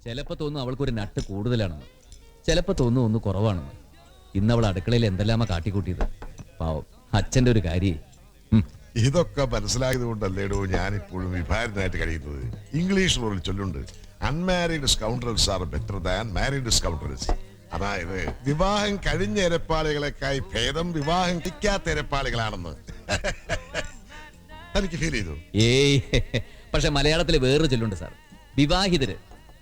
ചിലപ്പോ തോന്നുന്നു അവൾക്കൊരു നട്ട് കൂടുതലാണെന്ന്, ചിലപ്പോ തോന്നുന്നു ഒന്ന് കുറവാണെന്ന്. ഇന്ന് അവൾ അടുക്കളയിൽ എന്തെല്ലാമാ കാട്ടിക്കൂട്ടിയത്. പാവം അച്ഛന്റെ ഒരു കാര്യം. ഇതൊക്കെ മനസ്സിലായത് കൊണ്ടല്ലേടോ ഞാനിപ്പോഴും വിഭാരനായിട്ട് കഴിയുന്നത്. ഇംഗ്ലീഷിൽ ഒരു ചൊല്ലുണ്ട്, unmarried scoundrels are better than married scoundrels. അതായത് വിവാഹം കഴിഞ്ഞ ഇരപ്പാളികളെക്കായി ഭേദം വിവാഹം കഴിക്കാത്ത ഇരപ്പാളികളാണെന്ന്. തനിക്ക് ഫീൽ ചെയ്തു? ഏയ്, പക്ഷെ മലയാളത്തിൽ വേറൊരു ചൊല്ലുണ്ട് സാർ. വിവാഹിതര്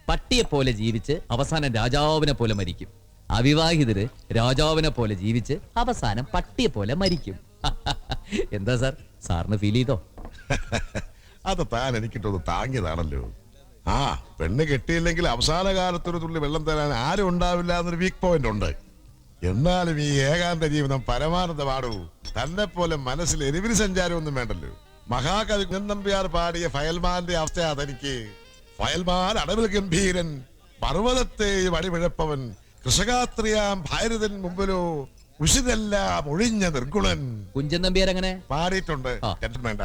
പട്ടിയെ പോലെ ജീവിച്ച് അവസാനം രാജാവിനെ പോലെ മരിക്കും, അവിവാഹിതര് രാജാവിനെ പോലെ ജീവിച്ച് അവസാനം പട്ടിയെ പോലെ മരിക്കും. എന്താ സാർ, സാറിന് ഫീൽ ചെയ്തോ? അത് താൻ എനിക്കിട്ടൊന്ന് താങ്ങിയതാണല്ലോ. ആ പെണ്ണ് കെട്ടിയില്ലെങ്കിൽ അവസാന കാലത്തൊരു തുള്ളി വെള്ളം തരാൻ ആരും ഉണ്ടാവില്ല എന്നൊരു വീക്ക് പോയിന്റ് ഉണ്ട്. എന്നാലും ഈ ഏകാന്ത ജീവിതം പരമാനന്ദമാടൂ. തന്നെ പോലെ മനസ്സിൽ എരിവിന് സഞ്ചാരമൊന്നും വേണ്ടല്ലോ. മഹാകവി കുഞ്ഞനമ്പ്യാർ പാടിയ ഫയൽമാന്റെ അവസ്ഥ അതെനിക്ക്. ഫയൽമാൻ അടവിൽ ഗംഭീരൻ, പർവ്വതത്തെയും അടിപിഴപ്പവൻ, കൃഷകാത്രിയാം ഭാരതൻ മുമ്പിലോ ഉഷിതെല്ലാം ഒഴിഞ്ഞ നിർഗുണൻ. കുഞ്ചൻ നമ്പ്യാർ അങ്ങനെ പാടിയിട്ടുണ്ട്. ടെൻഷൻ വേണ്ട.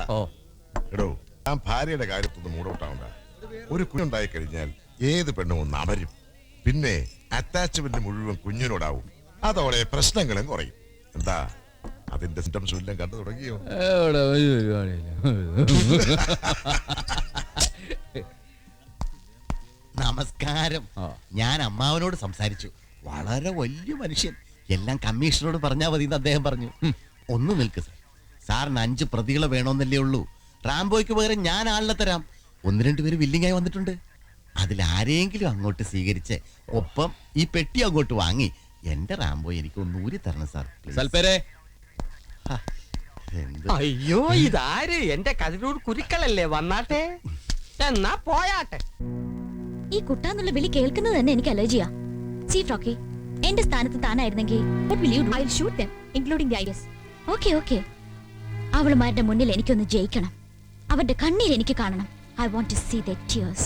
എടോ, ഞാൻ ഭാര്യയുടെ കാര്യത്തൊന്ന് മൂടോട്ടാവണ്ട. ഒരു കുഞ്ഞുണ്ടായി കഴിഞ്ഞാൽ ഏത് പെണ്ണും ഒന്ന് അമരും. പിന്നെ അറ്റാച്ച്മെന്റ് മുഴുവൻ കുഞ്ഞിനോടാവും. അതോടെ പ്രശ്നങ്ങളും കുറയും. എന്താ അതിന്റെ സിംറ്റംസ് എല്ലാം കണ്ടു തുടങ്ങിയോ? നമസ്കാരം. ഞാൻ അമ്മാവനോട് സംസാരിച്ചു. വളരെ വലിയ മനുഷ്യൻ. എല്ലാം കമ്മീഷണറോട് പറഞ്ഞാൽ മതി എന്ന് അദ്ദേഹം പറഞ്ഞു. ഒന്ന് നിൽക്ക് സാർ, സാറിന് 5 പ്രതികളെ വേണമെന്നല്ലേ ഉള്ളൂ. റാംബോയ്ക്ക് പകരം ഞാൻ ആളിനെ തരാം. 1-2 പേര് വില്ലിങ്ങായി വന്നിട്ടുണ്ട്. അതിലാരെങ്കിലും അങ്ങോട്ട് സ്വീകരിച്ച് ഒപ്പം ഈ പെട്ടി അങ്ങോട്ട് വാങ്ങി എന്റെ റാംബോ എനിക്ക് ഒന്ന് ഊരി തരണം സാർ. അയ്യോ, ഇതാര്? എന്റെ കതിരൂർ കുരുക്കളല്ലേ? വന്നാട്ടെ, എന്നാ പോയാട്ടെ. ഈ കുട്ടാന്നുള്ള വിളി കേൾക്കുന്നത് തന്നെ എനിക്ക് അലർജിയാ. ചീഫ് റോക്കി, എന്റെ സ്ഥാനത്ത് താനായിരുന്നെങ്കിൽ what will you do? I'll shoot them, including the ideas. Okay, okay. അവളുമാരുടെ മുന്നിൽ എനിക്കൊന്ന് ജയിക്കണം. അവരുടെ കണ്ണീർ എനിക്ക് കാണണം. I want to see their tears.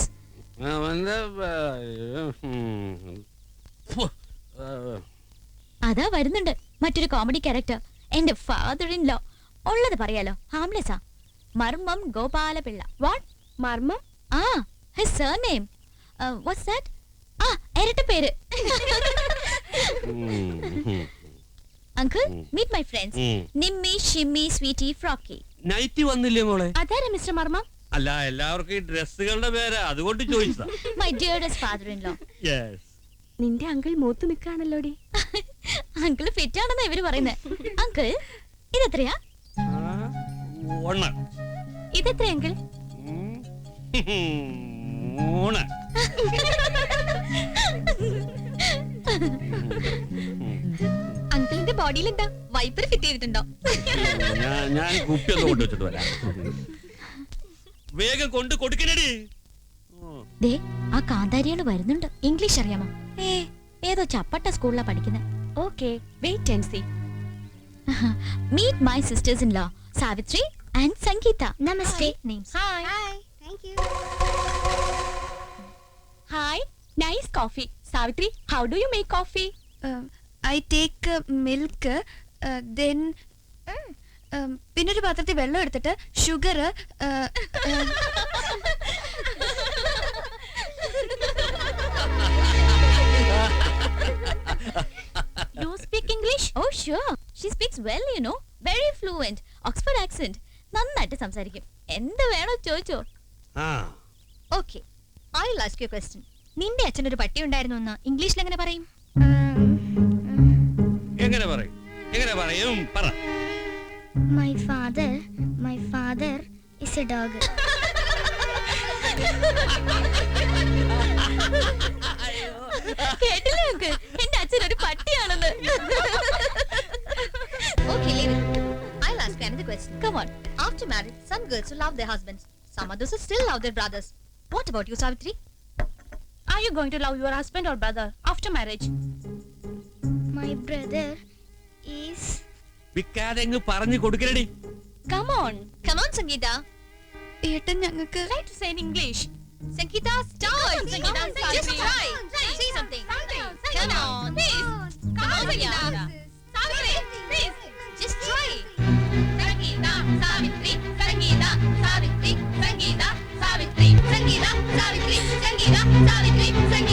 അതാ വരുന്നുണ്ട് മറ്റൊരു കോമഡി ക്യാരക്ടർ, എന്റെ ഫാദർ ഇൻ ലോ. ഉള്ളത് പറയാലോ, ഹാംലെസാ. മർമ്മം ഗോപാലപിള്ള. വാട്ട് മർമ്മം? ആ, his surname. What's that? ആ, ഇരട്ട പേര്. Uncle, meet my friends. Nimmi, Shimmy, Sweetie, Froggy. Night വന്നില്ലേ മോളെ? അതാരാ മിസ്റ്റർ മർമ്മം? അല്ല, എല്ലാവർക്കും ഈ ഡ്രസ്സുകളുടെ പേരാ, അതുകൊണ്ട് ചോദിച്ചതാ. My dearest father-in-law. Yes. നിന്റെ അങ്കിൾ മൂത്ത് നിൽക്കാണല്ലോടി. അങ്കിൾ ഫിറ്റ് ആണെന്നാ ഇവര് പറയുന്നത്. അങ്കിൾ, ഇതെത്രയാ? ഇതെത്ര അങ്കിൾ? അങ്കിളിന്റെ ബോഡിയിൽ എന്താ വൈപ്പർ ഫിറ്റ് ചെയ്തിട്ടുണ്ടോ? ഞാൻ കുപ്പി ഒന്ന് കൊണ്ടുവച്ചിട്ട് വരാം. വേഗം കൊണ്ട് കൊടുക്കണടി. ദേ, ആ കാന്താരിയാണ് വരുന്നുണ്ട്. ഇംഗ്ലീഷ് അറിയാമോ? ഏതോ ചപ്പട്ട സ്കൂളിലാ പഠിക്കുന്നത്. Okay, wait and see. Meet my sisters in law, Savitri and Sangeetha. നമസ്തേ. Hi. Hi. Thank you. Hi. Nice coffee. Savitri, how do you make coffee? I take milk, then പിന്നൊരു പാത്രത്തിൽ വെള്ളം എടുത്തിട്ട് sugar. You speak English? Oh sure. She speaks well, you know. Very fluent. Oxford accent. നന്നായിട്ട് സംസാരിക്കും. എന്ത് വേണോ ചോദിച്ചോ. Okay. I'll ask you a question. നിന്റെ അച്ഛനൊരു പട്ടി ഉണ്ടായിരുന്നു എന്ന് ഇംഗ്ലീഷിൽ എങ്ങനെ പറയും? എങ്ങനെ പറയും? എങ്ങനെ പറയും? പറ. My father is a dog. കേട്ടില്ലേ അങ്കിൾ? എന്റെ അച്ഛൻ ഒരു പട്ടിയാണെന്ന്. Okay, leave it. I'll ask you another question. Come on. After marriage, some girls will love their husbands. Some others will still love their brothers. What about you, Savitri? Are you going to love your husband or brother after marriage? My brother is. വിക്കാതെ പറഞ്ഞു കൊടുക്കണടി. Come on, Sangeeta. ഏട്ടൻ ഞങ്ങൾക്ക്. Try to say in English. Sangeeta, start. Sangeeta, just try. Say something. Come on, please. Come on, Sangeeta. Savitri, please. Just try. Sangeeta, Savitri, Sangeeta, Savitri, Sangeeta, Savitri, Sangeeta, Savitri, Sangeeta, Savitri, Sangeeta.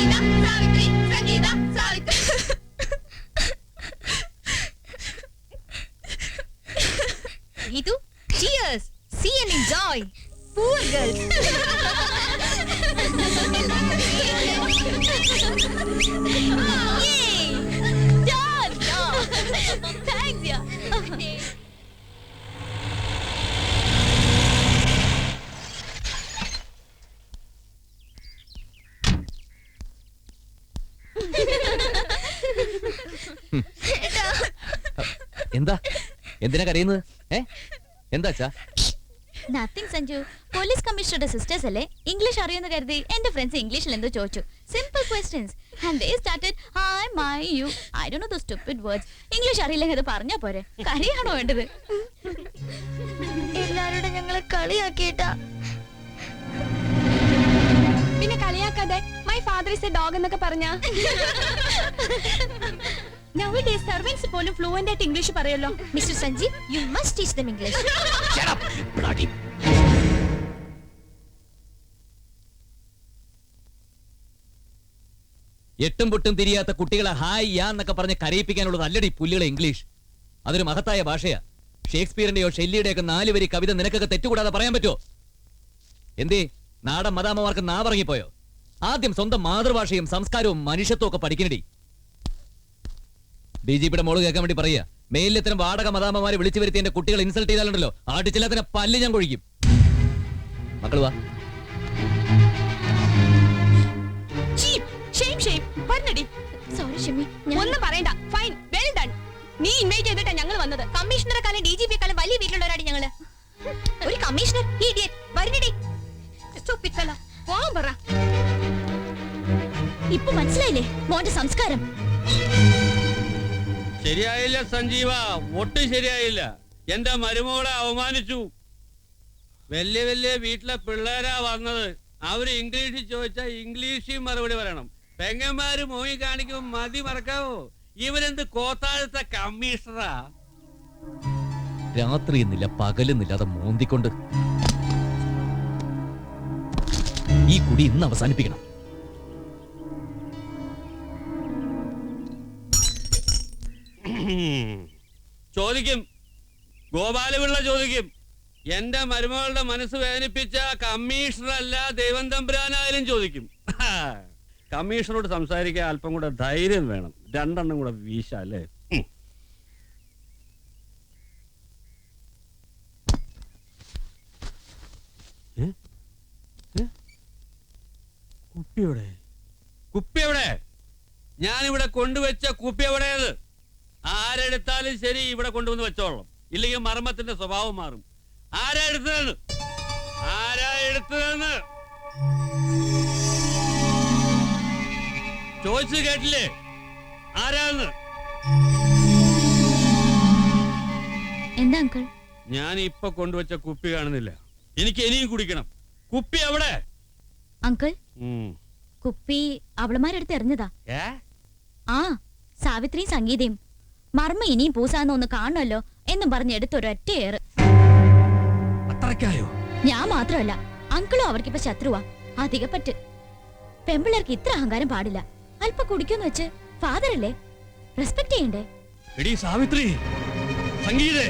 എന്താ എന്തിനാ കരയുന്നത്? എന്താ അച്ഛാ? Nothing Sanju. Police കമ്മീഷണറുടെ sisters അല്ലേ, ഇംഗ്ലീഷ് അറിയുമെന്ന് കരുതി എന്റെ ഫ്രണ്ട്സ് ഇംഗ്ലീഷിൽ എന്തോ ചോദിച്ചു. Simple questions and they started I my you. I don't know the stupid words. English അറിയില്ലെങ്കിൽ അത് പറഞ്ഞാ പോരെ? കരയാണോ വേണ്ടത്? എല്ലാവരോടും ഞങ്ങളെ കളിയാക്കിയിട്ടാ. പിന്നെ കളിയാക്കാതെ my father is a dog എന്നൊക്കെ പറഞ്ഞാ. Nowadays servants പോലും ഫ്ലുവന്റ് ആയിട്ട് ഇംഗ്ലീഷ് പറയല്ലോ. Mister Sanjeev, you must teach them English. എട്ടും പൊട്ടും തിരിയാത്ത കുട്ടികളെ ഹായ് യാ എന്നൊക്കെ പറഞ്ഞ് കരയിപ്പിക്കാനുള്ളത് അല്ലടി പുല്ലുകളെ ഇംഗ്ലീഷ്. അതൊരു മഹത്തായ ഭാഷയാ. ഷേക്സ്പിയറിന്റെയോ ഷെല്ലിയുടെയൊക്കെ 4 വരി കവിത നിനക്കൊക്കെ തെറ്റുകൂടാതെ പറയാൻ പറ്റുമോ? എന്തേ നാടൻ മദാമ്മമാർക്ക് നാവറങ്ങിപ്പോയോ? ആദ്യം സ്വന്തം മാതൃഭാഷയും സംസ്കാരവും മനുഷ്യത്വം ഒക്കെ പഠിക്കണടി. DGPയുടെ മോള് കേൾക്കാൻ വേണ്ടി പറയാ, മേലിലെത്തരം വാടക മദാമ്മമാരെ വിളിച്ചു വരുത്തി എന്റെ കുട്ടികൾ ഇൻസൾട്ട് ചെയ്താലുണ്ടല്ലോ, ആടിച്ചില്ലാത്തിനെ പല്ല് ഞാൻ കൊഴിക്കും. മക്കള് വാ. സോറി ഷിമി. ഒന്നും പറയണ്ട. Fine, well done. നീ ഇൻവൈറ്റ് ചെയ്തിട്ടാ ഞങ്ങൾ വന്നത്. കമ്മീഷണറെക്കാളും DGPയെക്കാളും വലിയ വീട്ടിലുള്ളവരാണ് ഞങ്ങള്. ഒരു കമ്മീഷണർ വരുന്നടി. പോവാൻ പറ. ഇപ്പൊ മനസ്സിലായില്ലേ മോന്റെ സംസ്കാരം? ശരിയായില്ല സഞ്ജീവ, ഒട്ടും ശരിയായില്ല. എന്റെ മരുമകളെ അവമാനിച്ചു. വലിയ വലിയ വീട്ടിലെ പിള്ളേരാ വന്നത്. അവര് ഇംഗ്ലീഷിൽ ചോദിച്ചാൽ ഇംഗ്ലീഷിൽ മറുപടി പറയണം. പെങ്ങന്മാര് മോയി കാണിക്കുമ്പോ മതി മറക്കാവോ? ഇവരെന്ത് കോത്താഴത്തെ കമ്മീഷണറാ? രാത്രി എന്നില്ല പകലെന്നില്ലാതെ മോന്തിക്കൊണ്ട് ഈ കുടി ഇന്ന് അവസാനിപ്പിക്കണം. ചോദിക്കും, ഗോപാലപിള്ള ചോദിക്കും. എന്റെ മരുമകളുടെ മനസ്സ് വേദനിപ്പിച്ച കമ്മീഷണറല്ല ദൈവം തമ്പുരാനായാലും ചോദിക്കും. കമ്മീഷണറോട് സംസാരിക്കാൻ അല്പം കൂടെ ധൈര്യം വേണം. 2 എണ്ണം കൂടെ വീശല്ലേ. കുപ്പി എവിടെ? ഞാനിവിടെ കൊണ്ടുവച്ച കുപ്പി എവിടെയത്? ആരെടുത്താലും ശരി ഇവിടെ കൊണ്ടുവന്ന് വെച്ചോളാം. ഇല്ലെങ്കിൽ മർമ്മത്തിന്റെ സ്വഭാവം മാറും. ആരാ എടുത്തതെന്ന്? ആരാ എടുത്തതെന്ന് ചോദിച്ചു കേട്ടില്ലേ? ആരാന്ന്? എന്താ അങ്കിൾ? ഞാൻ ഇപ്പൊ കൊണ്ടുവച്ച കുപ്പി കാണുന്നില്ല. എനിക്ക് ഇനിയും കുടിക്കണം. കുപ്പി എവിടെ? അങ്കിൾ, കുപ്പി അവളമാരെടുത്ത് എറിഞ്ഞതാ. ആ, സാവിത്രിയും സംഗീതയും മർമ്മ ഇനിയും പൂസാന്ന് ഒന്ന് കാണുമല്ലോ എന്നും പറഞ്ഞ് എടുത്തൊരൊറ്റ ഏറ്. ഞാൻ മാത്രമല്ല, അങ്കിളും അവർക്കിപ്പോ ശത്രുവാ. അധികപ്പറ്റ്. പെമ്പിള്ളേർക്ക് ഇത്ര അഹങ്കാരം പാടില്ല. അല്പ കുടിക്കുന്ന് വെച്ച് ഫാദർ അല്ലേ, റെസ്പെക്ട് ചെയ്യണ്ടേ? എടി സാവിത്രി, സംഗീതേ,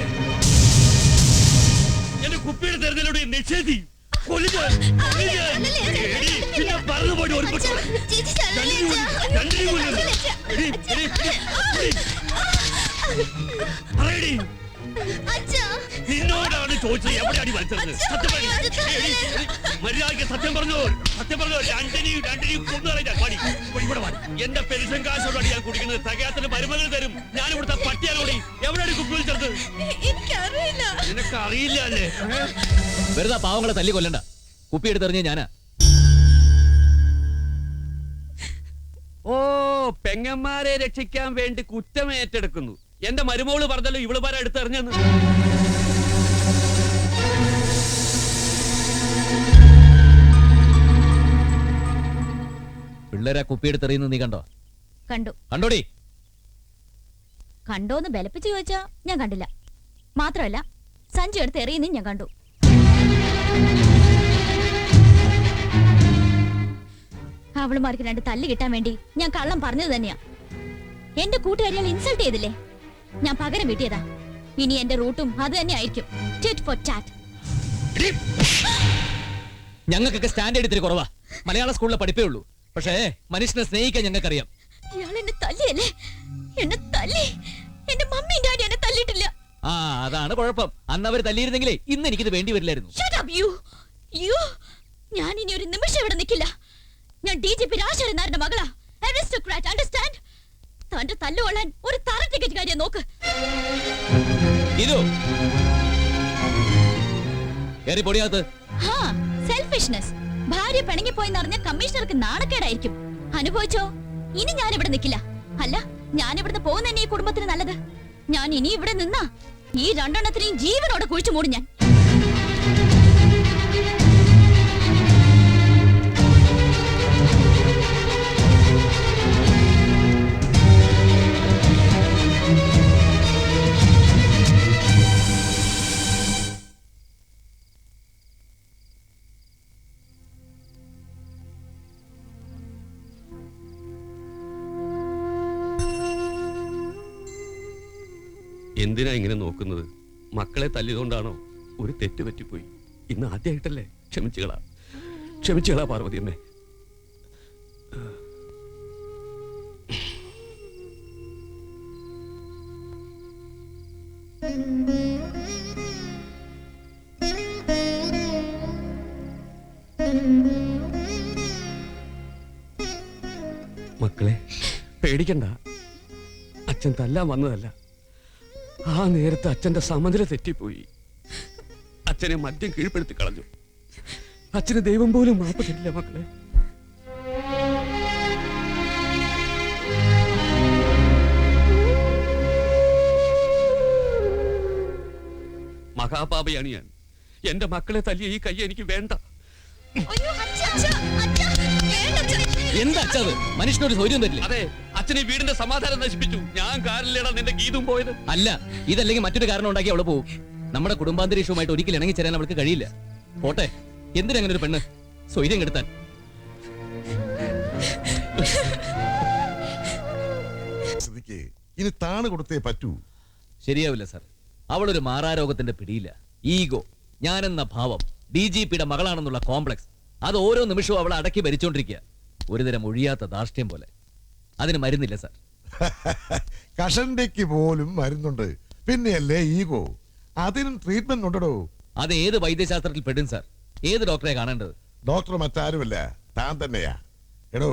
എന്റെ കുപ്പിയുടെ തെരഞ്ഞെടുപ്പ് നിഷേധി. നിന്നോടാണ് ചോദിച്ചത് എവിടെയാണ് വലിച്ചത്? മര്യാദയ്ക്ക് സത്യം പറഞ്ഞോ, സത്യം പറഞ്ഞോ. രണ്ടിനെയും ഇവിടെ എന്റെ പെൻഷൻ കാശോടാണ് ഞാൻ കുടിക്കുന്നത്. തികയാത്തിന് മരുമകൾ തരും. ഞാൻ ഇവിടുത്തെ പട്ടിയാലോടി. എവിടെയാണ് കുപ്പി വലിച്ചത്? നിനക്ക് അറിയില്ല അല്ലേ? വെറുതെ പാവങ്ങളെ തല്ലി കൊല്ലണ്ട. കുപ്പി എടുത്തെറിഞ്ഞ ഞാനാ. ഓ, പെങ്ങന്മാരെ രക്ഷിക്കാൻ വേണ്ടി കുറ്റം ഏറ്റെടുക്കുന്നു. എന്റെ മരുമോള് പറഞ്ഞല്ലോ ഇവളുമാരെ എടുത്തെറിഞ്ഞെന്ന്. പിള്ളേരാ കുപ്പി എടുത്തെറിയുന്നത് നീ കണ്ടോ? കണ്ടു. കണ്ടോടി? കണ്ടോന്ന് ബലപ്പിച്ച് ചോദിച്ചാ ഞാൻ കണ്ടില്ല. മാത്രമല്ല, സഞ്ജു എടുത്ത് എറിയുന്നതും ഞാൻ കണ്ടു. അവളുമാർക്ക് 2 തല്ല് കിട്ടാൻ വേണ്ടി ഞാൻ കള്ളം പറഞ്ഞത് തന്നെയാ. എന്റെ കൂട്ടുകാരികൾ ഇൻസൾട്ട് ചെയ്തില്ലേ, ഞാൻ പകരം വീട്ടിയതാ. ഇനി എന്റെ റൂട്ടും അത് തന്നെ ആയിരിക്കും. Tit four tat. ഞങ്ങൾക്കൊക്കെ സ്റ്റാൻഡേർഡ് ഇത്തിരി കുറവാ. മലയാള സ്കൂളിലെ പഠിപ്പേ ഉള്ളൂ. പക്ഷേ മനുഷ്യനെ സ്നേഹിക്കാൻ ഞങ്ങൾക്കറിയാം. ഇയാൾ എന്നെ തല്ലിയല്ലേ? എന്നെ തല്ലി. എന്റെ മമ്മിയും ഡാഡി എന്നെ തല്ലിയിട്ടില്ല. ആ, അതാണ് കുഴപ്പം. അന്ന് അവർ തല്ലിയിരുന്നെങ്കിലേ ഇന്ന് എനിക്കിത് വേണ്ടി വരില്ലായിരുന്നു. ഞാൻ ഇനി ഒരു നിമിഷം ഇവിടെ നിൽക്കില്ല. ഞാൻ DGP രാജശേഖരൻ നായരുടെ മകളാ. Aristocrat, understand? തന്റെ തല്ലുകൊള്ളാൻ ഒരു തറ ടിക്കറ്റ് കാര്യം നോക്ക്. പൊടിയാത്ത് സെൽഫിഷ്നെസ്. ഭാര്യ പിണങ്ങിപ്പോയെന്നറിഞ്ഞ കമ്മീഷണർക്ക് നാണക്കേടായിരിക്കും. അനുഭവിച്ചോ? ഇനി ഞാൻ ഇവിടെ നിൽക്കില്ല. അല്ല, ഞാൻ ഇവിടുന്ന് പോകുന്ന ഈ കുടുംബത്തിന് നല്ലത്. ഞാൻ ഇനി ഇവിടെ നിന്നാ ഈ രണ്ടെണ്ണത്തിനെയും ജീവനോടെ കുഴിച്ചു മൂടും ഞാൻ. എന്തിനാ ഇങ്ങനെ നോക്കുന്നത്? മക്കളെ തല്ലിയതുകൊണ്ടാണോ? ഒരു തെറ്റ് പറ്റിപ്പോയി. ഇന്ന് ആദ്യമായിട്ടല്ലേ? ക്ഷമിച്ചുകളാ പാർവതി അമ്മേ. മക്കളെ പേടിക്കണ്ട. അച്ഛൻ തല്ലാൻ വന്നതല്ല. ആ നേരത്തെ അച്ഛന്റെ സമനില തെറ്റിപ്പോയി. അച്ഛനെ മദ്യം കീഴ്പ്പെടുത്തി കളഞ്ഞു. അച്ഛന് ദൈവം പോലും മാപ്പ് തരില്ല മക്കളെ. മഹാപാപയാണ് ഞാൻ. എന്റെ മക്കളെ തല്ലിയ ഈ കൈ എനിക്ക് വേണ്ട. എന്താ അച്ഛത്? മനുഷ്യനൊരു സൗര്യം തരില്ല. അതെ, അച്ഛനെ വീടിന്റെ സമാധാനം നശിപ്പിച്ചു. ഞാൻ കാറിലേടാ നിന്റെ ഗീതും പോയത്. അല്ല, ഇതല്ലെങ്കിൽ മറ്റൊരു കാരണം ഉണ്ടാക്കി അവള് പോകും. നമ്മുടെ കുടുംബാന്തരീക്ഷവുമായിട്ട് ഒരിക്കലും ഇണങ്ങി ചേരാൻ അവൾക്ക് കഴിയില്ല. പോട്ടെ, എന്തിനങ്ങനെ ഒരു പെണ്ണ് സ്വൈര്യം കെടുത്താൻ? ഇനി താണ് കൊടുത്തേ പറ്റൂ. ശരിയാവില്ല സാർ. അവളൊരു മാറാരോഗത്തിന്റെ പിടിയില്ല. ഈഗോ, ഞാനെന്ന ഭാവം, DGPയുടെ മകളാണെന്നുള്ള കോംപ്ലക്സ്, അത് ഓരോ നിമിഷവും അവളെ അടക്കി ഭരിച്ചോണ്ടിരിക്കുക. ഒരുതരം ഒഴിയാത്ത ധാർഷ്ട്യം പോലെ. അതിന് മരുന്നില്ല സാർ. കഷണ്ടിക്ക് പോലും മരുന്നുണ്ട്. പിന്നെയല്ലേ ഈഗോ? അതിനും ട്രീറ്റ്മെന്റ് ഉണ്ടോ? അത് ഏത് വൈദ്യശാസ്ത്രത്തിൽ പെടും സാർ? ഏത് ഡോക്ടറെ കാണേണ്ടത്? ഡോക്ടർ മറ്റാരുമല്ല, താൻ തന്നെയാ. എടോ,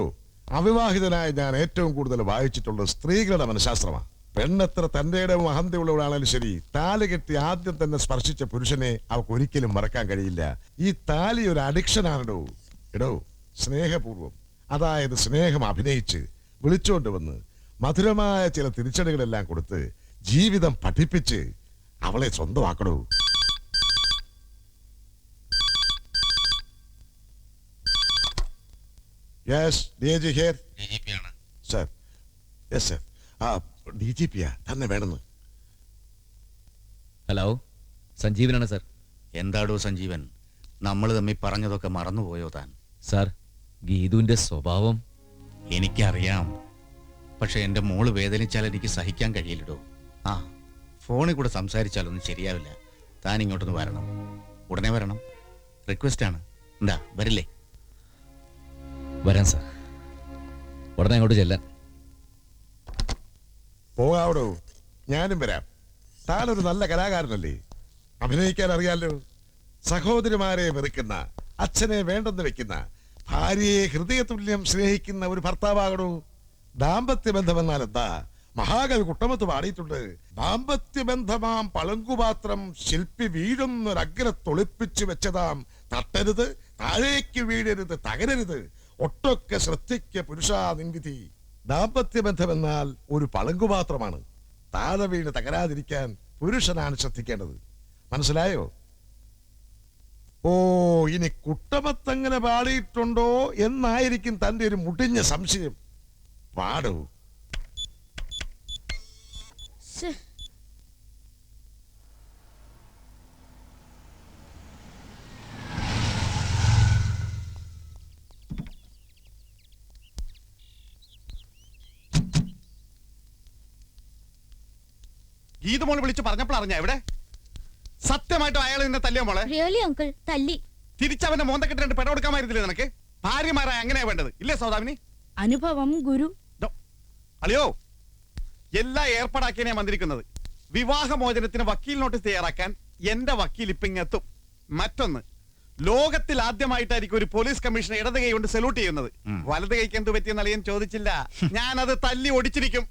അവിവാഹിതനായ ഞാൻ ഏറ്റവും കൂടുതൽ വായിച്ചിട്ടുള്ളത് സ്ത്രീകളുടെ മനഃശാസ്ത്രമാണ്. പെണ്ണെത്ര തന്റെ ഇടവും അഹന്തയുള്ളവളാണെങ്കിലും ശരി, താലി കെട്ടി ആദ്യം തന്നെ സ്പർശിച്ച പുരുഷനെ അവൾക്ക് ഒരിക്കലും മറക്കാൻ കഴിയില്ല. ഈ താലി ഒരു അഡിക്ഷൻ ആണോ? എടോ, സ്നേഹപൂർവം, അതായത് സ്നേഹം അഭിനയിച്ച് വിളിച്ചോണ്ട് വന്ന് മധുരമായ ചില തിരിച്ചടികളെല്ലാം കൊടുത്ത് ജീവിതം പഠിപ്പിച്ച് അവളെ സ്വന്തമാക്കണോ. Yes, DG here. Sir, yes sir. ആ DGPയാ, തന്നെ വേണമെന്ന്. ഹലോ, സഞ്ജീവനാണ് സാർ. എന്താടോ സഞ്ജീവൻ, നമ്മൾ തമ്മിൽ പറഞ്ഞതൊക്കെ മറന്നുപോയോ താൻ? സാർ, ഗീതുവിന്റെ സ്വഭാവം എനിക്കറിയാം. പക്ഷെ എന്റെ മോള് വേദനിച്ചാൽ എനിക്ക് സഹിക്കാൻ കഴിയില്ലടോ. ആ ഫോണിൽ കൂടെ സംസാരിച്ചാലൊന്നും ശരിയാവില്ല. താൻ ഇങ്ങോട്ടൊന്ന് വരണം, ഉടനെ വരണം. റിക്വസ്റ്റ് ആണ്. എന്താ, വരില്ലേ? വരാൻ സാർ, ഉടനെ അങ്ങോട്ട് ചെല്ലാൻ. പോകാവടോ, ഞാനും വരാം. താനൊരു നല്ല കലാകാരനല്ലേ, അഭിനയിക്കാൻ അറിയാലോ. സഹോദരിമാരെ വെറുക്കുന്ന, അച്ഛനെ വേണ്ടെന്ന് വെക്കുന്ന, ഭാര്യയെ ഹൃദയതുല്യം സ്നേഹിക്കുന്ന ഒരു ഭർത്താവാകണോ. ദാമ്പത്യബന്ധമെന്നാൽ എന്താ? മഹാകവി കുട്ടമത്ത് പാടിയിട്ടുണ്ട്. ദാമ്പത്യബന്ധമാം പളങ്കുപാത്രം ശില്പി വീഴുന്നൊരഗ്രത്തൊളിപ്പിച്ചു വെച്ചതാം, തട്ടരുത്, താഴേക്ക് വീഴരുത്, തകരരുത്, ഒട്ടൊക്കെ ശ്രദ്ധിക്ക പുരുഷാ നിൻവിധി. ദാമ്പത്യബന്ധമെന്നാൽ ഒരു പളങ്കുപാത്രമാണ്. താഴെ വീണ് തകരാതിരിക്കാൻ പുരുഷനാണ് ശ്രദ്ധിക്കേണ്ടത്. മനസ്സിലായോ? ഓ, ഇനി കുട്ടമത്തങ്ങനെ പാടിയിട്ടുണ്ടോ എന്നായിരിക്കും തന്റെ ഒരു മുടിഞ്ഞ സംശയം. പാടൂ. ഗീതുമോൾ വിളിച്ചു പറഞ്ഞപ്പോൾ അറിഞ്ഞ എവിടെ? സത്യമായിട്ടും അയാൾ നിന്നെ തല്ലിയ മോളെ? റിയലി അങ്കിൾ, തല്ലി. തിരിച്ചവന്റെ മോന്തക്കെട്ട് രണ്ട് പെട കൊടുക്കാമായിരുന്നില്ലേ നിനക്ക്? ഭാര്യമാരായ അങ്ങനെയാ വേണ്ടത്, ഇല്ലേ സൗദാമിനി? അനുഭവം ഗുരു. അളിയോ, എല്ലാം ഏർപ്പാടാക്കിയാണ് ഞാൻ വന്നിരിക്കുന്നത്. വിവാഹമോചനത്തിന് വക്കീൽ നോട്ടീസ് തയ്യാറാക്കാൻ എന്റെ വക്കീൽ ഇപ്പൊ ഇങ്ങെത്തും. മറ്റൊന്ന്, ലോകത്തിൽ ആദ്യമായിട്ടായിരിക്കും ഒരു പോലീസ് കമ്മീഷണർ ഇടത് കൈ കൊണ്ട് സല്യൂട്ട് ചെയ്യുന്നത്. വലത് കൈക്ക് എന്ത് പറ്റിയെന്ന് അളിയൻ ചോദിച്ചില്ല. ഞാൻ അത് തല്ലി ഒടിച്ചിരിക്കും.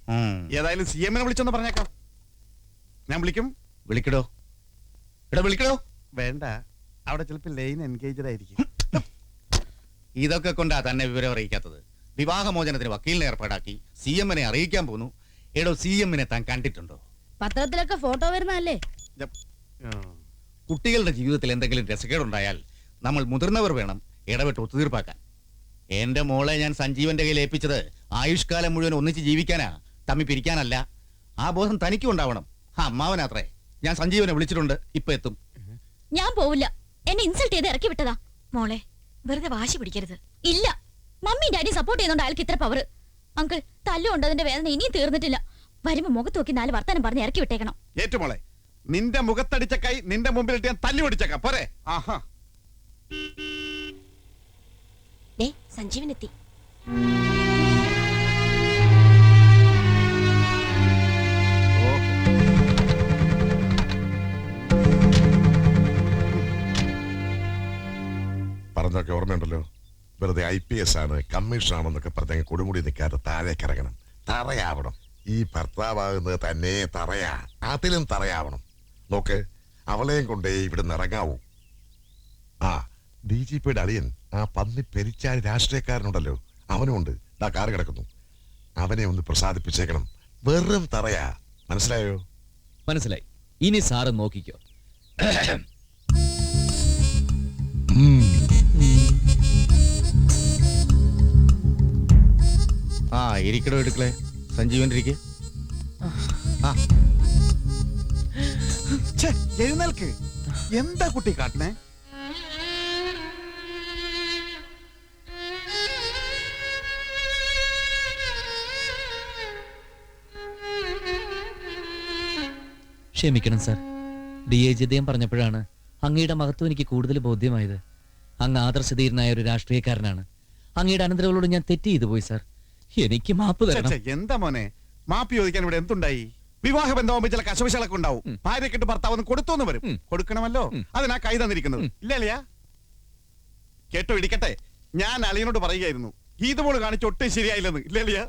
ഏതായാലും CM നെ വിളിച്ചൊന്ന് പറഞ്ഞേക്കാം. ഞാൻ വിളിക്കും. വിളിക്കടോ, എടാ വിളിക്കടോ. വേണ്ട, അവിടെ ചിലപ്പോൾ ലൈൻ എൻഗേജഡ് ആയിരിക്കും. ഇതൊക്കെ കൊണ്ടാ തന്നെ വിവരം അറിയിക്കാത്തത്. വിവാഹമോചനത്തിന് വക്കീലിനെ ഏർപ്പാടാക്കി CM നെ അറിയിക്കാൻ പോന്നു. എടോ, CM നെ താൻ കണ്ടിട്ടുണ്ടോ? പത്രത്തിലൊക്കെ ഫോട്ടോ വരുന്നല്ലേ? കുട്ടികളുടെ ജീവിതത്തിൽ എന്തെങ്കിലും രസക്കേടുണ്ടായാൽ നമ്മൾ മുതിർന്നവർ വേണം ഇടപെട്ട് ഒത്തുതീർപ്പാക്കാൻ. എന്റെ മോളെ ഞാൻ സഞ്ജീവന്റെ കയ്യിൽ ഏൽപ്പിച്ചത് ആയുഷ്കാലം മുഴുവൻ ഒന്നിച്ച് ജീവിക്കാനാ, തമ്മി പിരിക്കാനല്ല. ആ ബോധം തനിക്കും ഉണ്ടാവണം. അമ്മാവനാത്രേ. ഞാൻ സഞ്ജീവനെ വിളിച്ചിട്ടുണ്ട്, ഇപ്പൊ എത്തും. ഞാൻ പോവില്ല. എന്നെ ഇൻസൾട്ട് ചെയ്ത് ഇറക്കി വിട്ടതാ. മോളെ വെറുതെ വാശി പിടിക്കരുത്. ഇല്ല, മമ്മി ഡാഡി സപ്പോർട്ട് ചെയ്യുന്നുണ്ട് അയാൾക്ക് ഇത്ര പവർ. അങ്കിൾ, തല്ലുകൊണ്ടതിന്റെ വേദന ഇനിയും തീർന്നിട്ടില്ല. വരുമ്പോ മുഖത്ത് നോക്കി 4 വർത്താനം പറഞ്ഞ് ഇറക്കി വിട്ടേക്കണം. ഏറ്റുമോളെ, നിന്റെ മുഖത്തടിച്ച കൈ നിന്റെ മുമ്പിലിട്ട് ഞാൻ തല്ലി ഒടിച്ചേക്കാം. പോരെ? ആഹാ. സഞ്ജീവനെത്തി. പറഞ്ഞൊക്കെ ഓർമ്മയുണ്ടല്ലോ. വെറുതെ IPS ആണ്, കമ്മീഷൻ ആണെന്നൊക്കെ പറഞ്ഞ കൊടുമുടി നിൽക്കാതെ താഴേക്ക് ഇറങ്ങണം, തറയാവണം. ഈ ഭർത്താവാകുന്നത് തന്നെ തറയാ, അതിലും തറയാവണം. നോക്ക്, അവളെയും കൊണ്ടേ ഇവിടുന്ന് ഇറങ്ങാവൂ. ആ DGPയുടെ അളിയൻ, ആ പന്നി പെരിച്ചാൽ രാഷ്ട്രീയക്കാരനുണ്ടല്ലോ, അവനുമുണ്ട്. ദാ കാറ് കിടക്കുന്നു. അവനെ ഒന്ന് പ്രസാദിപ്പിച്ചേക്കണം. വെറും തറയാ, മനസ്സിലായോ? മനസ്സിലായി. ഇനി സാറ് നോക്കിക്കോ. ആ ഇരിക്കടോ, എടുക്കളെ. സഞ്ജീവന്റെ ഇരിക്കെ. എഴുന്നേൽക്ക്. എന്താ കുട്ടി കാട്ടണേ? ക്ഷമിക്കണം സാർ. DIG അദ്ദേഹം പറഞ്ഞപ്പോഴാണ് അങ്ങയുടെ മഹത്വം എനിക്ക് കൂടുതൽ ബോധ്യമായത്. അങ്ങ് ആദർശധീരനായ ഒരു രാഷ്ട്രീയക്കാരനാണ്. അങ്ങയുടെ അനന്തരങ്ങളോട് ഞാൻ തെറ്റ് ചെയ്തു പോയി സാർ. എനിക്ക് മാപ്പ് തരണം. എന്താ മോനെ, മാപ്പ് ചോദിക്കാൻ ഇവിടെ എന്തുണ്ടായി? വിവാഹ ബന്ധമാകുമ്പോ ചില കശവശകളൊക്കെ ഉണ്ടാവും. ഭാര്യക്കിട്ട് ഭർത്താവ് ഒന്ന് കൊടുത്തോന്ന് വരും. കൊടുക്കണമല്ലോ, അതിനാ കൈ തന്നിരിക്കുന്നത്. ഇല്ല അളിയാ? കേട്ടോ, ഇടിക്കട്ടെ. ഞാൻ അളിയനോട് പറയുകയായിരുന്നു, ഗീതമോള് കാണിച്ച് ഒട്ടും ശരിയായില്ലെന്ന്. ഇല്ല അളിയാ?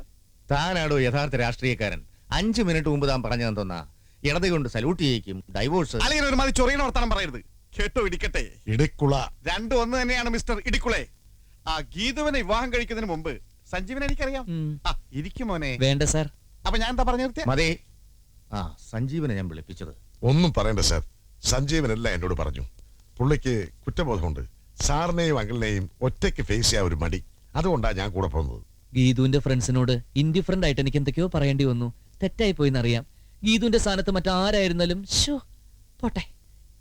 താനാടോ യഥാർത്ഥ രാഷ്ട്രീയക്കാരൻ. 5 മിനിറ്റ് മുമ്പ് താൻ പറഞ്ഞതെന്തോന്നാ, ഇടത് കൊണ്ട് സല്യൂട്ട് ചെയ്യിക്കും, ഡൈവോഴ്സ്. അളിയൻ ഒരു മാതിരി ചൊറിയണ വർത്താനം പറയരുത്. കേട്ടോ, ഇടിക്കട്ടെ. ഇടിക്കുള. രണ്ടും ഒന്ന് തന്നെയാണ് മിസ്റ്റർ ഇടിക്കുളെ. ആ ഗീതുവിനെ വിവാഹം കഴിക്കുന്നതിന് മുമ്പ് സഞ്ജീവനെ എനിക്കറിയാം. ഇരിക്കും മോനെ. വേണ്ട സാർ. അപ്പൊ ഞാൻ എന്താ പറഞ്ഞു നിർത്തിയ? മതി. ആ സഞ്ജീവനെ ഞാൻ വിളിപ്പിച്ചത്. ഒന്നും പറയണ്ട സാർ. സഞ്ജീവനല്ല എന്നോട് പറഞ്ഞു. പുള്ളിക്ക് കുറ്റബോധമുണ്ട്. സാറിനെയും അങ്കിളിനെയും ഒറ്റയ്ക്ക് ഫേസ് ചെയ്യാൻ ഒരു മടി. അതുകൊണ്ടാ ഞാൻ കൂടെ പോകുന്നത്. ഗീതുവിന്റെ ഫ്രണ്ട്സിനോട് ഇൻഡിഫറന്റ് ആയിട്ട് എനിക്ക് എന്തൊക്കെയോ പറയേണ്ടി വന്നു. തെറ്റായി പോയിന്നറിയാം. ഗീതുവിന്റെ സ്ഥാനത്ത് മറ്റാരായിരുന്നാലും പോട്ടെ.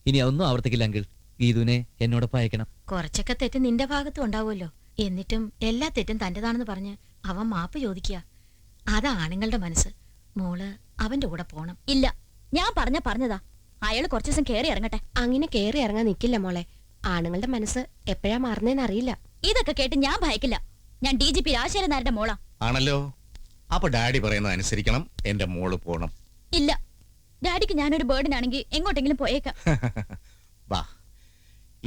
ഇനി ഒന്നും ആവർത്തിക്കില്ല അങ്കിൾ. ഗീതുവിനെ എന്നോടൊപ്പം അയക്കണം. കുറച്ചൊക്കെ തെറ്റ് നിന്റെ ഭാഗത്തും ഉണ്ടാവുമല്ലോ. എന്നിട്ടും എല്ലാ തെറ്റും തന്റേതാണെന്ന് പറഞ്ഞ് അവൻ മാപ്പ് ചോദിക്കുക. അതാ ആണുങ്ങളുടെ മനസ്സ്. മോള് അവന്റെ കൂടെ പോണം. ഇല്ല, ഞാൻ പറഞ്ഞതാ. അയാള് കുറച്ചു ദിവസം കേറി ഇറങ്ങട്ടെ. അങ്ങനെ കേറി ഇറങ്ങാൻ നിക്കില്ല മോളെ. ആണുങ്ങളുടെ മനസ്സ് എപ്പോഴാ മാറുന്നേന്ന് അറിയില്ല. ഇതൊക്കെ കേട്ട് ഞാൻ ഭയക്കില്ല. ഞാൻ DGP രാജശേഖരൻ നായരുടെ മോളാ. ആണല്ലോ. അപ്പൊ ഡാഡി പറയുന്നത് അനുസരിക്കണം. എന്റെ മോള് പോണം. ഇല്ല, ഡാഡിക്ക് ഞാനൊരു ബേർഡിനാണെങ്കിൽ എങ്ങോട്ടെങ്കിലും പോയേക്കാം. വാ,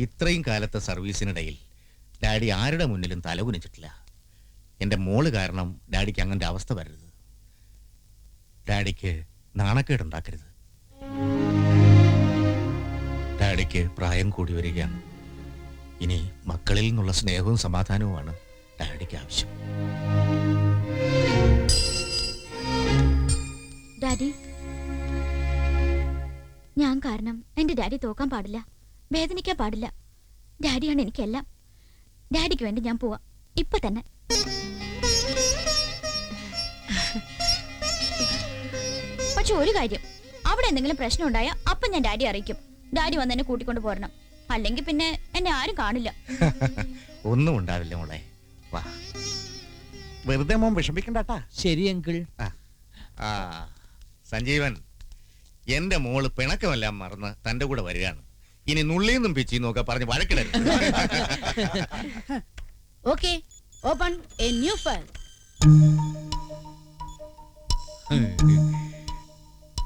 ഇത്രയും കാലത്തെ സർവീസിനിടയിൽ ഡാഡി ആരുടെ മുന്നിലും തലകുനിച്ചിട്ടില്ല. എന്റെ മോള് കാരണം ഡാഡിക്ക് അങ്ങന്റെ അവസ്ഥ വരരുത്. ഡാഡിക്ക് നാണക്കേടുണ്ടാക്കരുത്. ഡാഡിക്ക് പ്രായം കൂടി വരികയാണ്. ഇനി മക്കളിൽ നിന്നുള്ള സ്നേഹവും സമാധാനവുമാണ് ഡാഡിക്ക് ആവശ്യം. ഡാഡി, ഞാൻ കാരണം എന്റെ ഡാഡി തോക്കാൻ പാടില്ല, വേദനിക്കാൻ പാടില്ല. ഡാഡിയാണ് എനിക്കെല്ലാം. ഡാഡിക്ക് വേണ്ടി ഞാൻ പോവാം ഇപ്പൊ തന്നെ. പക്ഷെ ഒരു കാര്യം, അവിടെ എന്തെങ്കിലും പ്രശ്നം ഉണ്ടായാൽ അപ്പം ഞാൻ ഡാഡി അറിയിക്കും. ഡാഡി വന്ന് എന്നെ കൂട്ടിക്കൊണ്ട് പോരണം. അല്ലെങ്കിൽ പിന്നെ എന്നെ ആരും കാണില്ല. ഒന്നും ഉണ്ടാവില്ല മോളെ. വാ. വെറുതെ മോൻ വിഷമിക്കണ്ടാട്ടാ. ശരി അങ്കിൾ. ആ സഞ്ജീവൻ, എന്റെ മോള് പിണക്കമെല്ലാം മറന്ന് തന്റെ കൂടെ വരികയാണ്. ഇനി നുള്ളിന്നും പിച്ചിന്നും ഒക്കെ പറഞ്ഞ് വഴക്കിടരുത്. Okay, open a new file.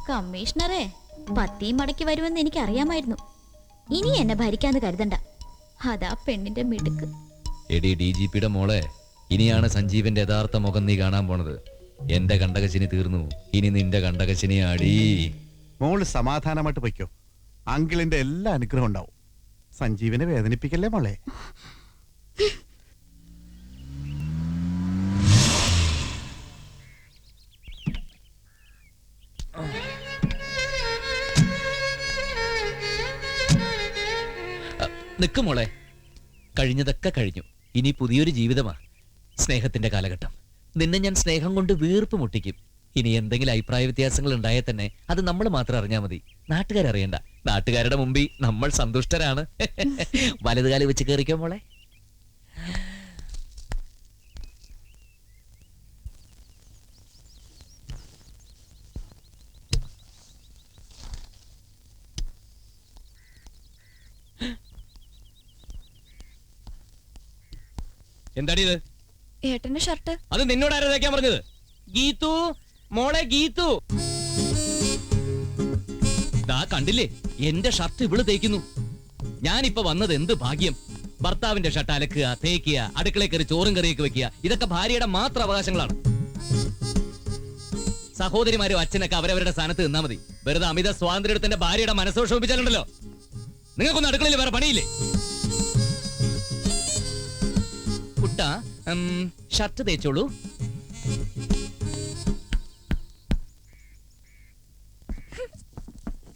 കമ്മീഷണറെ, പത്തിയും മടക്കി വരുമെന്ന് എനിക്ക് അറിയാമായിരുന്നു. ഇനി എന്നെ ഭരിക്കാന്ന് കരുതണ്ട. അതാ പെണ്ണിന്റെ മിടുക്ക്. എടി DGPയുടെ മോളെ, ഇനിയാണ് സഞ്ജീവന്റെ യഥാർത്ഥ മുഖം നീ കാണാൻ പോണത്. എന്റെ കണ്ടകശിനി തീർന്നു, ഇനി നിന്റെ കണ്ടകശിനി ആടി. മോള് സമാധാനമായിട്ട് പൊയ്ക്കോ. അങ്കിളിന്റെ എല്ലാ അനുഗ്രഹം ഉണ്ടാവും. സഞ്ജീവനെ വേദനിപ്പിക്കല്ലേ മോളെ. നിക്ക് മോളെ, കഴിഞ്ഞതൊക്കെ കഴിഞ്ഞു. ഇനി പുതിയൊരു ജീവിതമാ, സ്നേഹത്തിന്റെ കാലഘട്ടം. നിന്നെ ഞാൻ സ്നേഹം കൊണ്ട് വീർപ്പ് മുട്ടിക്കും. ഇനി എന്തെങ്കിലും അഭിപ്രായ വ്യത്യാസങ്ങൾ ഉണ്ടായാൽ തന്നെ അത് നമ്മൾ മാത്രം അറിഞ്ഞാൽ മതി, നാട്ടുകാരറിയണ്ട. നാട്ടുകാരുടെ മുമ്പിൽ നമ്മൾ സന്തുഷ്ടരാണ്. വലതുകാലി വെച്ച് കയറിക്കോ മോളെ. എന്താടി ഇത്? ഏട്ടന്റെ ഷർട്ട്. അത് നിന്നോട് ആരാ തേക്കാൻ പറഞ്ഞത്? ഗീതു മോളെ, ഗീതു. ദാ കണ്ടില്ലേ, എന്റെ ഷർട്ട് ഇവള് തേക്കുന്നു. ഞാനിപ്പോ വന്നത് എന്ത് ഭാഗ്യം. ഭർത്താവിന്റെ ഷർട്ട് അലക്കുക, തേക്കുക, അടുക്കളയിൽ കയറി ചോറും കറിയൊക്കെ വെക്കുക, ഇതൊക്കെ ഭാര്യയുടെ മാത്രം അവകാശങ്ങളാണ്. സഹോദരിമാരും അച്ഛനൊക്കെ അവരവരുടെ സ്ഥാനത്ത് നിന്നാ മതി. വെറുതെ അമിത സ്വാതന്ത്ര്യത്തിന്റെ ഭാര്യയുടെ മനസ്സോഷമിപ്പിച്ചാലുണ്ടല്ലോ. നിങ്ങൾക്കൊന്നും അടുക്കളയിൽ വേറെ പണിയില്ലേ? കുട്ടാ, ഷർട്ട് തേച്ചോളൂ.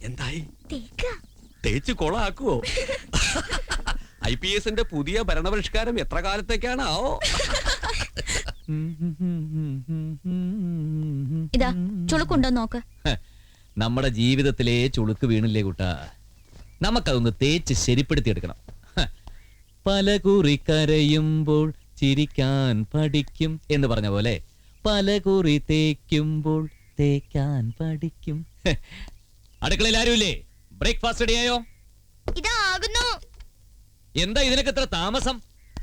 എന്തായി? തേച്ച് കൊളാക്കുവോ? IPSന്റെ പുതിയ ഭരണപരിഷ്കാരം എത്ര കാലത്തേക്കാണോ? ഇതാ ചുളുക്കുണ്ടോ നോക്ക്. നമ്മുടെ ജീവിതത്തിലെ ചുളുക്ക് വീണില്ലേ കുട്ടാ, നമുക്കതൊന്ന് തേച്ച് ശരിപ്പെടുത്തിയെടുക്കണം. പല കുറി കരയുമ്പോൾ ചിരിക്കാൻ പഠിക്കും എന്ന് പറഞ്ഞ പോലെ പല കുറി തേക്കുമ്പോൾ തേക്കാൻ പഠിക്കും. അടുക്കളയിൽ ആരുമില്ലേ? ബ്രേക്ക്ഫാസ്റ്റ് റെഡിയായോ? ഇതാകുന്നു. എന്താ ഇതിനൊക്കെ ഇത്ര താമസം?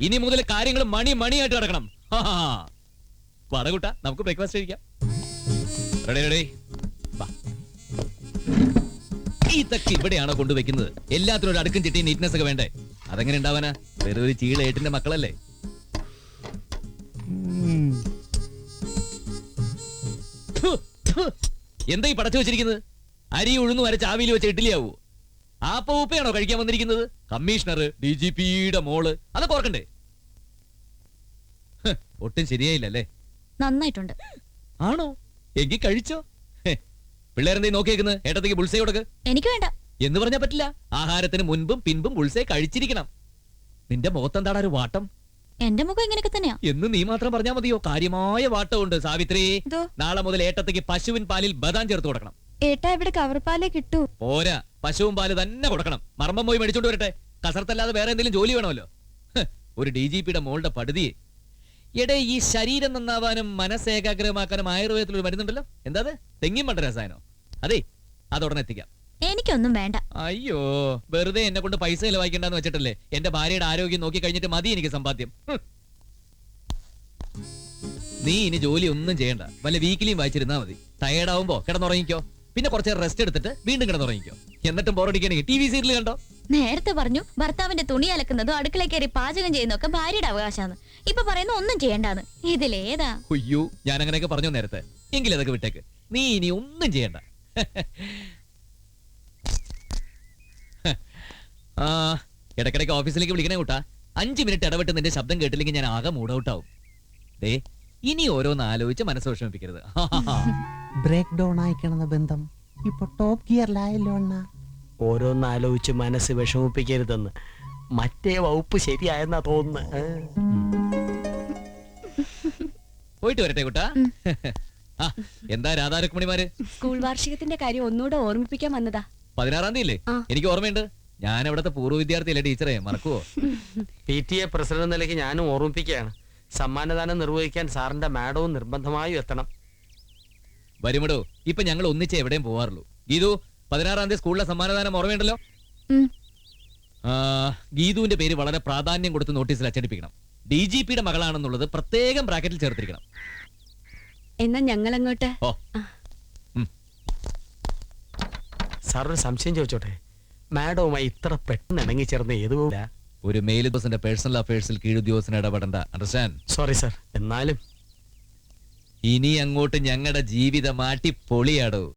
ഇനി മുതൽ കാര്യങ്ങൾ മണിയായിട്ട് കിടക്കണം. വടകൂട്ട, നമുക്ക് ബ്രേക്ക്ഫാസ്റ്റ് കഴിക്കാം. റെഡി? ഇതൊക്കെ ഇവിടെയാണോ കൊണ്ടുവെക്കുന്നത്? എല്ലാത്തിനും ഒരു അടുക്കും ചിട്ടിയും നീറ്റ്നെസ് ഒക്കെ വേണ്ടേ? അതെങ്ങനെ ഉണ്ടാവാനാ? വെറുതെ ഒരു ചീള ഏട്ടിന്റെ മക്കളല്ലേ. എന്താ ഈ പടച്ചു വെച്ചിരിക്കുന്നത്? അരി ഉഴുന്നു വരച്ച് ആവിയിൽ വെച്ച ഇഡ്ഡലിയാവൂ? ആപ്പ ഉപ്പയാണോ കഴിക്കാൻ വന്നിരിക്കുന്നത്? കമ്മീഷണർ, DGPയുടെ മോള്, അതൊക്കെ ഓർക്കണ്ടേ? ഒട്ടും ശരിയായില്ലല്ലേ? നന്നായിട്ടുണ്ട്. ആണോ? എങ്കിൽ കഴിച്ചോ. പിള്ളേരെന്തേ നോക്കിയേക്കുന്നത്? ഏട്ടത്തേക്ക് ബുൾസൈ കൊടുക്ക്. എനിക്ക് വേണ്ട എന്ന് പറഞ്ഞാ പറ്റില്ല. ആഹാരത്തിന് മുൻപും പിൻപും ബുൾസൈ കഴിച്ചിരിക്കണം. നിന്റെ മുഖത്തെന്താടാ ഒരു വാട്ടം? എന്റെ മുഖം ഇങ്ങനെയൊക്കെ തന്നെയാ. എന്ന് നീ മാത്രം പറഞ്ഞാ മതിയോ? കാര്യമായ വാട്ടമുണ്ട് സാവിത്രി. നാളെ മുതൽ ഏട്ടത്തേക്ക് പശുവിൻ പാലിൽ ബദാം ചേർത്ത് കൊടുക്കണം. ഏട്ടാ ഇവിടെ കവർ പാലേ കിട്ടൂ. പോരാ, പശുവും പാല് തന്നെ കൊടുക്കണം. മർമ്മം പോയി മേടിച്ചോണ്ട് വരട്ടെ. കസർത്തല്ലാതെ വേറെ എന്തെങ്കിലും ജോലി വേണമല്ലോ. ഒരു DGPയുടെ മോളുടെ പടുതിയെ. എടേ, ഈ ശരീരം നന്നാവാനും മനസ്സേകാഗ്രമാക്കാനും ആയുർവേദത്തിൽ ഒരു മരുന്നുണ്ടല്ലോ. എന്താ? തെങ്ങിൻ മണ്ട രസായനോ? അതെ, അതുടനെ എത്തിക്കാം. എനിക്കൊന്നും വേണ്ട. അയ്യോ, വെറുതെ എന്നെ കൊണ്ട് പൈസ ചെലവായിക്കണ്ടെന്ന് വെച്ചിട്ടല്ലേ എന്റെ ഭാര്യയുടെ ആരോഗ്യം നോക്കി കഴിഞ്ഞിട്ട് മതി എനിക്ക് സമ്പാദ്യം. നീ ഇനി ജോലി ഒന്നും ചെയ്യണ്ട. വല്ല വീക്കിലിയും വായിച്ചിരുന്നാ മതി. ടയേർഡാവുമ്പോ കിടന്നുറങ്ങിക്കോ. പിന്നെ കുറച്ച് റെസ്റ്റ് എടുത്തിട്ട് വീണ്ടും കിടന്നുറങ്ങിക്കോ. എന്നിട്ടും ബോറടിക്കണെങ്കിൽ TV സീരിയൽ കണ്ടോ. നേരത്തെ പറഞ്ഞു ഭർത്താവിന്റെ തുണി അലക്കുന്നതും അടുക്കളയിൽ കയറി പാചകം ചെയ്യുന്നതൊക്കെ ഭാര്യയുടെ അവകാശമാണ്. ഇപ്പൊ പറയുന്ന ഒന്നും ചെയ്യണ്ടാന്ന്. ഇതിലേതാ? അയ്യോ, ഞാൻ അങ്ങനെയൊക്കെ പറഞ്ഞു നേരത്തെ. എങ്കിലും അതൊക്കെ വിട്ടേക്ക്. നീ ഇനി ഒന്നും ചെയ്യണ്ട. ഇടയ്ക്കിടയ്ക്ക് ഓഫീസിലേക്ക് വിളിക്കണേ കൂട്ടാ. 5 മിനിറ്റ് ഇടവിട്ട് നിന്റെ ശബ്ദം കേട്ടില്ലെങ്കിൽ ഞാൻ ആകെ മൂഡ് ഔട്ട് ആവും. ദേ, ഇനി ഓരോന്ന് ആലോചിച്ച് മനസ്സ് വിഷമിപ്പിക്കരുത്. ബ്രേക്ക് ഡൗൺ ആയിക്കണെന്ന ബന്ധം ഇപ്പൊ ടോപ്പ് ഗിയറിലായല്ലോ അണ്ണ. ഓരോന്ന് ആലോചിച്ച് മനസ്സ് വിഷമിപ്പിക്കരുതെന്ന് മറ്റേ വകുപ്പ് ശരിയായെന്നാ തോന്നുന്നു. പോയിട്ട് വരട്ടെ കൂട്ടാ. എന്താ രാധാരുക്മണിമാര്? സ്കൂൾ വാർഷികത്തിന്റെ കാര്യം ഒന്നുകൂടെ ഓർമ്മിപ്പിക്കാൻ വന്നതാ. 16-ാം തീയതി അല്ലേ? എനിക്ക് ഓർമ്മയുണ്ട്. ഞാൻ അവിടുത്തെ പൂർവ്വ വിദ്യാർത്ഥിയല്ലേ ടീച്ചറെ, മറക്കുവോ? PTA പ്രസിഡന്റ് നിലയ്ക്ക് ഞാനും ഓർമ്മിപ്പിക്കുകയാണ്. സമ്മാനദാനം നിർവഹിക്കാൻ സാറിന്റെ മാഡവും നിർബന്ധമായും എത്തണം. വരുമടോ, ഇപ്പൊ ഞങ്ങൾ ഒന്നിച്ച് എവിടെയും പോവാറുള്ളൂ. ഗീതു, 16-ാം തീയതി സ്കൂളിലെ സമ്മാനദാനം ഓർമ്മയുണ്ടല്ലോ. ഗീതുവിന്റെ പേര് വളരെ പ്രാധാന്യം കൊടുത്ത് നോട്ടീസിൽ അച്ചടിപ്പിക്കണം. DGPയുടെ മകളാണെന്നുള്ളത് പ്രത്യേകം ബ്രാക്കറ്റിൽ ചേർത്തിരിക്കണം. എന്നാ ഞങ്ങൾ അങ്ങോട്ട്. ഓ, സാർ ഒരു സംശയം ചോദിച്ചോട്ടെ? മാഡവുമായി ഇത്ര പെട്ടെന്ന് ഇണങ്ങിച്ചേർന്ന് ഏതുപോലെ? ഒരു മേലുദ്യോഗസ്ഥന്റെ പേഴ്സണൽ അഫയേഴ്സിൽ കീഴുദ്യോഗസ്ഥന് ഇടപെടണ്ട. അണ്ടർസ്റ്റാൻഡ്? Sorry sir. എന്നാലും ഇനി അങ്ങോട്ട് ഞങ്ങളുടെ ജീവിതം മാറ്റി പൊളിയാടോ.